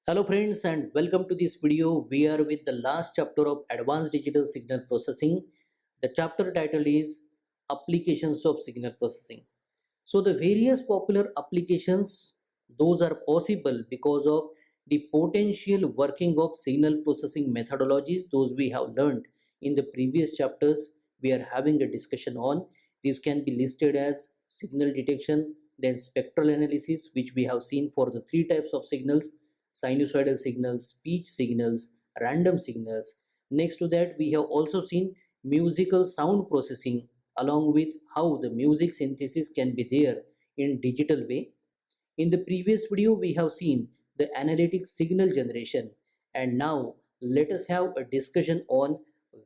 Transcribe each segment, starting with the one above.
Hello friends and welcome to this video. We are with the last chapter of Advanced Digital Signal Processing. The chapter title is Applications of Signal Processing. So the various popular applications, those are possible because of the potential working of signal processing methodologies. Those we have learned in the previous chapters. We are having a discussion on. These can be listed as signal detection, then spectral analysis, which we have seen for the three types of signals: sinusoidal signals, speech signals, random signals. Next to that, we have also seen musical sound processing, along with how the music synthesis can be there in digital way. In the previous video, we have seen the analytic signal generation, and now let us have a discussion on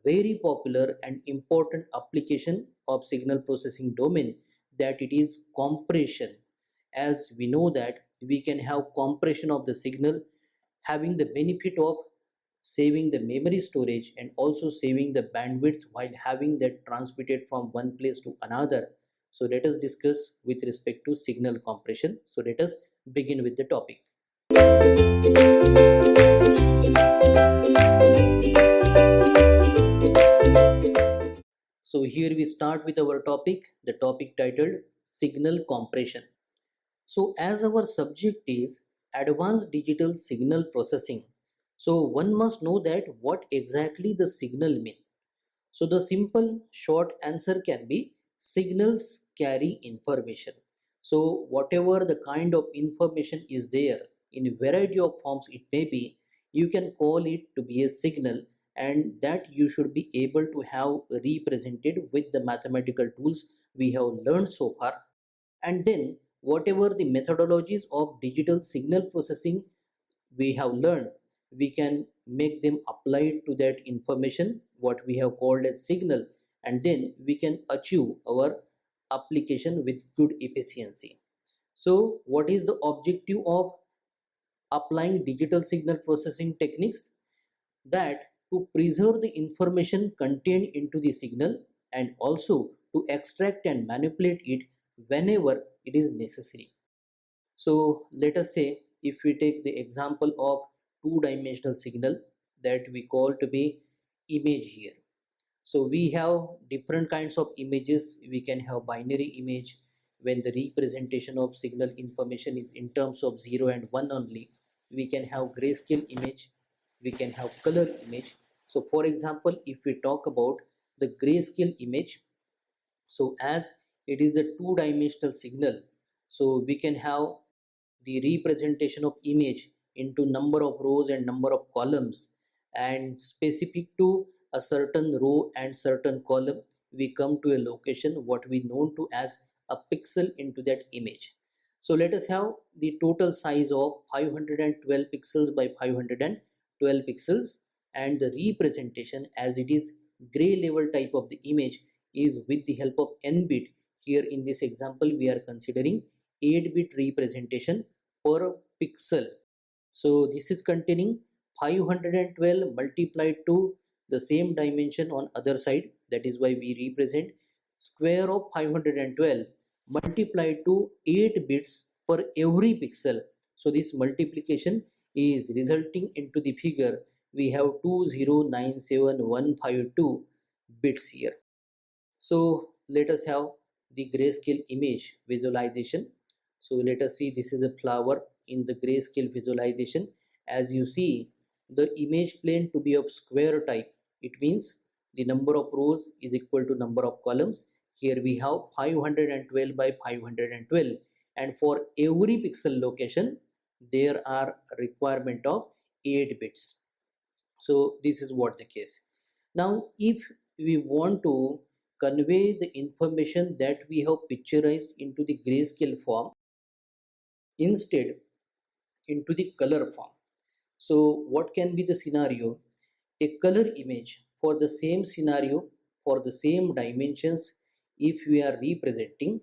very popular and important application of signal processing domain, that it is compression. As we know that we can have compression of the signal, having the benefit of saving the memory storage and also saving the bandwidth while having that transmitted from one place to another. So let us discuss with respect to signal compression. So let us begin with the topic. So here we start with our topic, the topic titled signal compression. So as our subject is advanced digital signal processing, so one must know that what exactly the signal mean. So the simple short answer can be signals carry information. So whatever the kind of information is there in a variety of forms it may be, you can call it to be a signal, and that you should be able to have represented with the mathematical tools we have learned so far. And then whatever the methodologies of digital signal processing we have learned, we can make them applied to that information what we have called as signal, and then we can achieve our application with good efficiency. So what is the objective of applying digital signal processing techniques? That to preserve the information contained into the signal, and also to extract and manipulate it whenever it is necessary. So let us say if we take the example of two-dimensional signal that we call to be image here. So we have different kinds of images. We can have binary image when the representation of signal information is in terms of 0 and 1 only. We can have grayscale image. We can have color image. So for example, if we talk about the grayscale image, so as it is a two-dimensional signal, so we can have the representation of image into number of rows and number of columns, and specific to a certain row and certain column we come to a location what we known to as a pixel into that image. So let us have the total size of 512 pixels by 512 pixels, and the representation as it is gray level type of the image is with the help of n bit. Here in this example we are considering 8-bit representation per pixel. So this is containing 512 multiplied to the same dimension on other side. That is why we represent square of 512 multiplied to 8 bits per every pixel. So this multiplication is resulting into the figure we have 2097152 bits here. So let us have the grayscale image visualization. So let us see, this is a flower in the grayscale visualization. As you see, the image plane to be of square type. It means the number of rows is equal to number of columns. Here we have 512 by 512, and for every pixel location there are requirement of 8 bits. So this is what the case. Now if we want to convey the information that we have picturized into the grayscale form, instead into the color form. So what can be the scenario? A color image for the same scenario, for the same dimensions, if we are representing,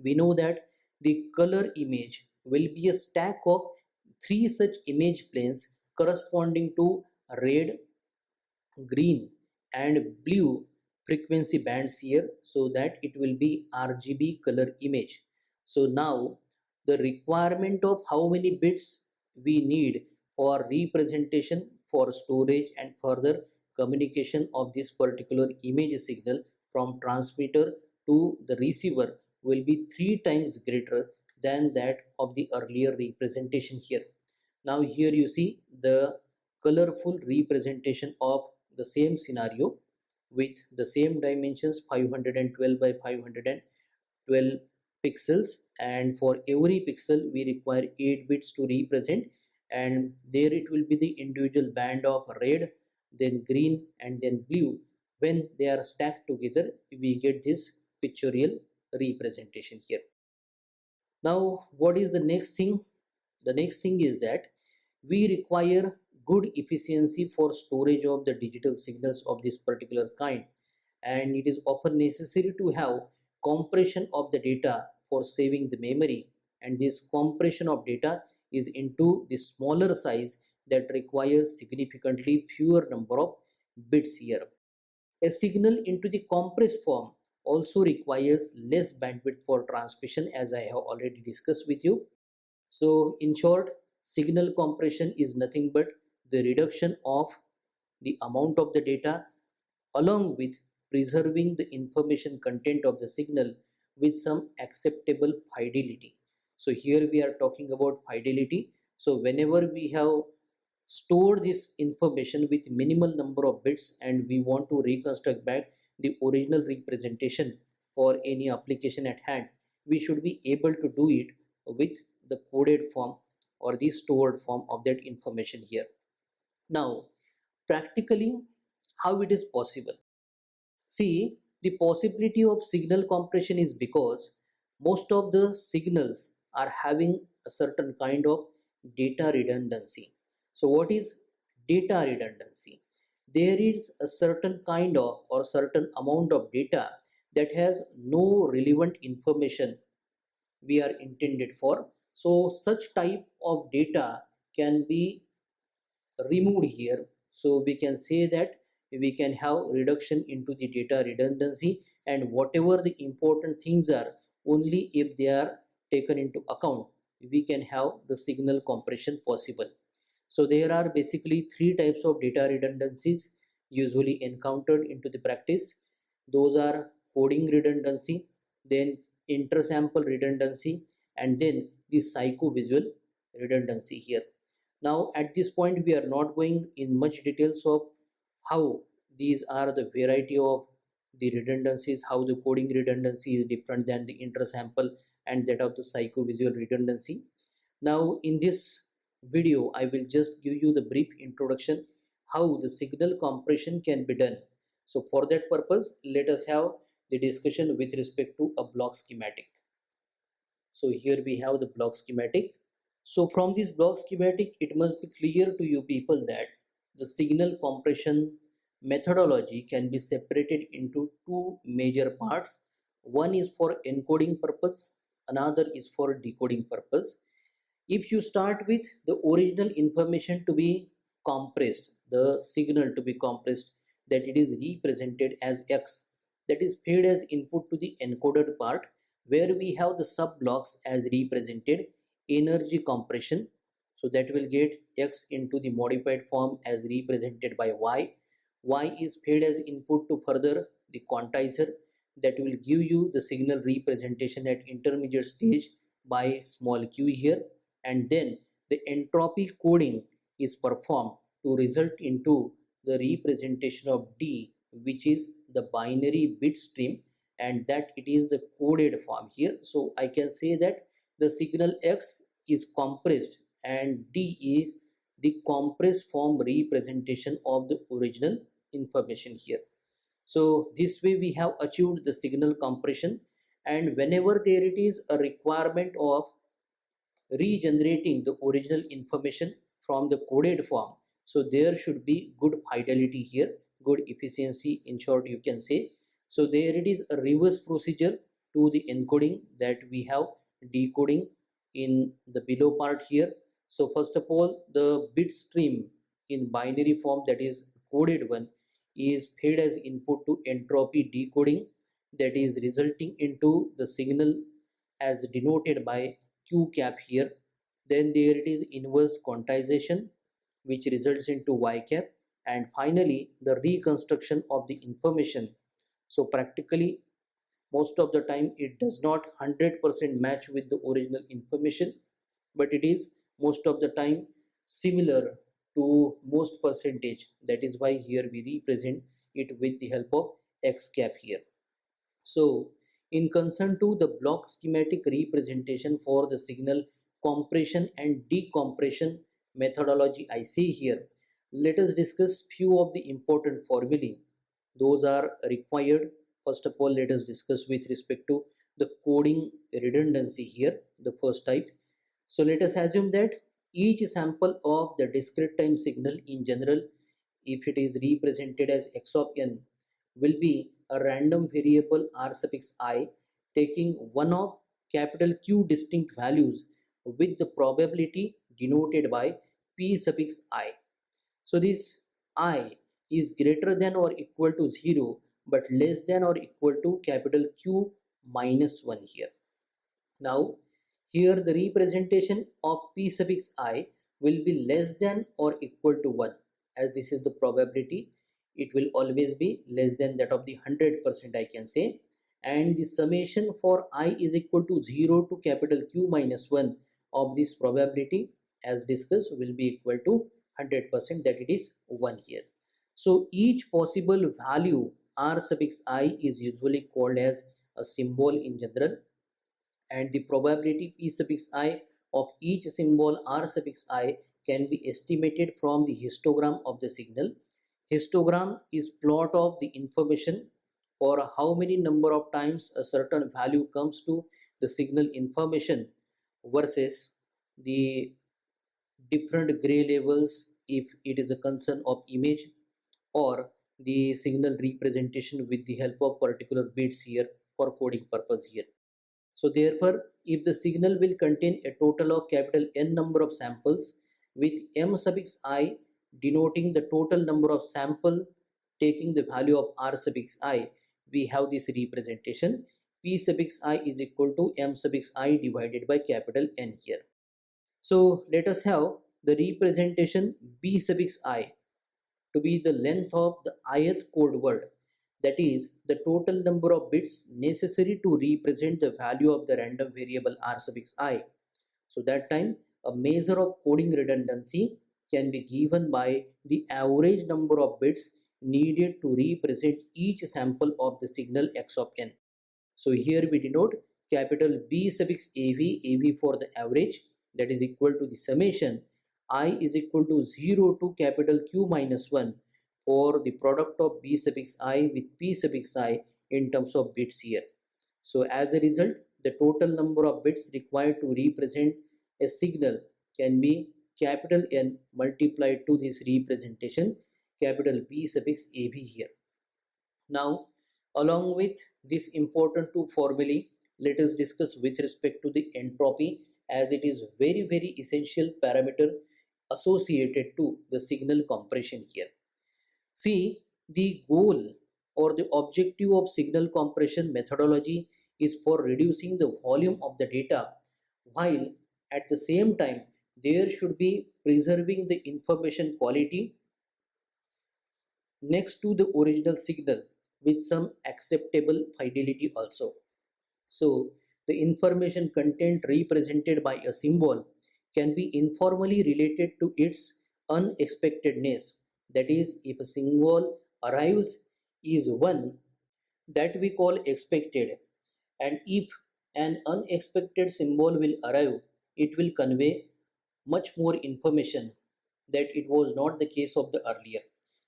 we know that the color image will be a stack of three such image planes corresponding to red, green and blue frequency bands here, so that it will be RGB color image. So now the requirement of how many bits we need for representation, for storage and further communication of this particular image signal from transmitter to the receiver will be 3 times greater than that of the earlier representation here. Now here you see the colorful representation of the same scenario with the same dimensions 512 by 512 pixels, and for every pixel we require 8 bits to represent, and there it will be the individual band of red, then green and then blue. When they are stacked together we get this pictorial representation here. Now what is the next thing? The next thing is that we require good efficiency for storage of the digital signals of this particular kind, and it is often necessary to have compression of the data for saving the memory, and this compression of data is into the smaller size that requires significantly fewer number of bits here. A signal into the compressed form also requires less bandwidth for transmission, as I have already discussed with you. So in short, signal compression is nothing but the reduction of the amount of the data along with preserving the information content of the signal with some acceptable fidelity. So here we are talking about fidelity. So whenever we have stored this information with minimal number of bits and we want to reconstruct back the original representation for any application at hand, we should be able to do it with the coded form or the stored form of that information here. Now practically how it is possible? See, the possibility of signal compression is because most of the signals are having a certain kind of data redundancy. So what is data redundancy? There is a certain kind of or certain amount of data that has no relevant information we are intended for. So such type of data can be removed here. So we can say that we can have reduction into the data redundancy, and whatever the important things are, only if they are taken into account we can have the signal compression possible. So there are basically 3 types of data redundancies usually encountered into the practice. Those are coding redundancy, then intersample redundancy, and then the psychovisual redundancy here. Now at this point we are not going in much details of how these are the variety of the redundancies, how the coding redundancy is different than the intersample and that of the psychovisual redundancy. Now in this video I will just give you the brief introduction how the signal compression can be done. So for that purpose let us have the discussion with respect to a block schematic. So here we have the block schematic. So from this block schematic, it must be clear to you people that the signal compression methodology can be separated into 2 major parts. One is for encoding purpose, another is for decoding purpose. If you start with the original information to be compressed, the signal to be compressed, that it is represented as X, that is fed as input to the encoded part, where we have the sub blocks as represented energy compression. So that will get X into the modified form as represented by Y is fed as input to further the quantizer that will give you the signal representation at intermediate stage by small q here, and then the entropy coding is performed to result into the representation of D, which is the binary bit stream, and that it is the coded form here. So I can say that the signal X is compressed and D is the compressed form representation of the original information here. So this way we have achieved the signal compression, and whenever there it is a requirement of regenerating the original information from the coded form, so there should be good fidelity here, good efficiency in short you can say. So there it is a reverse procedure to the encoding that we have decoding in the below part here. So first of all the bit stream in binary form, that is coded one, is fed as input to entropy decoding, that is resulting into the signal as denoted by q cap here. Then there it is inverse quantization, which results into y cap, and finally the reconstruction of the information. So practically most of the time it does not 100% match with the original information, but it is most of the time similar to most percentage. That is why here we represent it with the help of x cap here. So in concern to the block schematic representation for the signal compression and decompression methodology I see here, let us discuss few of the important formulae. Those are required. First of all, let us discuss with respect to the coding redundancy here, the first type. So let us assume that each sample of the discrete time signal in general, if it is represented as x of n, will be a random variable r suffix I taking one of capital Q distinct values with the probability denoted by p suffix I. So this I is greater than or equal to 0 but less than or equal to capital Q minus 1 here. Now here the representation of p suffix I will be less than or equal to 1, as this is the probability. It will always be less than that of the 100%, I can say, and the summation for I is equal to 0 to capital Q minus 1 of this probability, as discussed, will be equal to 100%, that it is 1 here. So each possible value r suffix I is usually called as a symbol in general, and the probability p suffix I of each symbol r suffix I can be estimated from the histogram of the signal. Histogram is plot of the information for how many number of times a certain value comes to the signal information versus the different gray levels if it is a concern of image or the signal representation with the help of particular bits here for coding purpose here. So therefore, if the signal will contain a total of capital N number of samples with M suffix I denoting the total number of sample taking the value of R suffix I, we have this representation P suffix I is equal to M suffix I divided by capital N here. So let us have the representation B suffix I to be the length of the ith code word, that is the total number of bits necessary to represent the value of the random variable r suffix I. So that time a measure of coding redundancy can be given by the average number of bits needed to represent each sample of the signal x of n. So here we denote capital B suffix AV for the average, that is equal to the summation I is equal to 0 to capital Q minus 1 for the product of B suffix I with P suffix I in terms of bits here. So as a result, the total number of bits required to represent a signal can be capital N multiplied to this representation capital B suffix AV here. Now, along with this important two formulae, let us discuss with respect to the entropy, as it is very essential parameter associated to the signal compression here. See, the goal or the objective of signal compression methodology is for reducing the volume of the data, while at the same time there should be preserving the information quality next to the original signal with some acceptable fidelity also. So the information content represented by a symbol can be informally related to its unexpectedness. That is, if a symbol arrives is one that we call expected, and if an unexpected symbol will arrive, it will convey much more information that it was not the case of the earlier.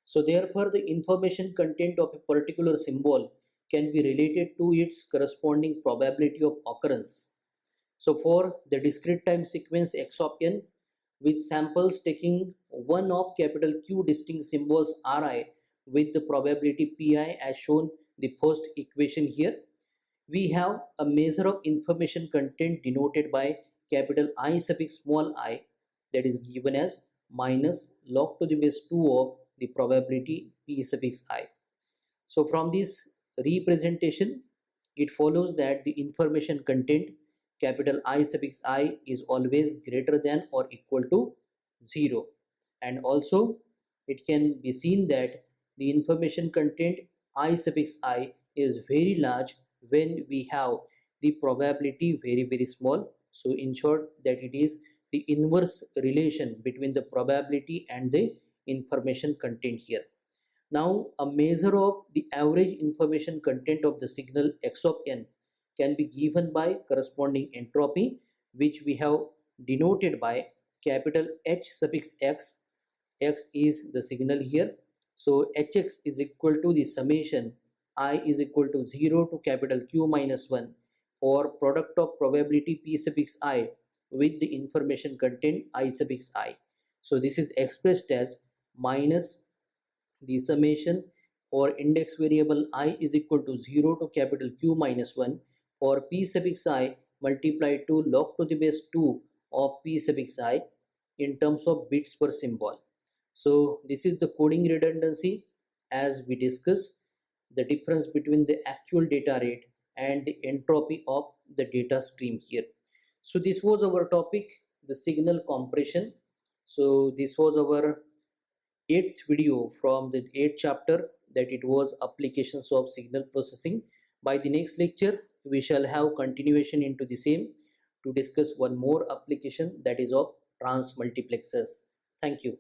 So therefore the information content of a particular symbol can be related to its corresponding probability of occurrence. So for the discrete time sequence x of n with samples taking one of capital Q distinct symbols Ri with the probability Pi as shown the first equation here, we have a measure of information content denoted by capital I suffix small I, that is given as minus log to the base 2 of the probability P suffix I. So from this representation, it follows that the information content capital I suffix I is always greater than or equal to 0. and also it can be seen that the information content I suffix I is very large when we have the probability very small. So in short, that it is the inverse relation between the probability and the information content here. Now, a measure of the average information content of the signal x of n can be given by corresponding entropy, which we have denoted by capital H suffix x. X is the signal here. So Hx is equal to the summation I is equal to 0 to capital Q minus 1 for product of probability P suffix I with the information content I suffix I. So this is expressed as minus the summation for index variable I is equal to 0 to capital Q minus 1 for P suffix I multiplied to log to the base 2 of P suffix I in terms of bits per symbol. So this is the coding redundancy, as we discussed, the difference between the actual data rate and the entropy of the data stream here. So this was our topic, the signal compression. So this was our eighth video from the eighth chapter, that it was applications of signal processing. By the next lecture we shall have continuation into the same to discuss one more application, that is of transmultiplexers. Thank you.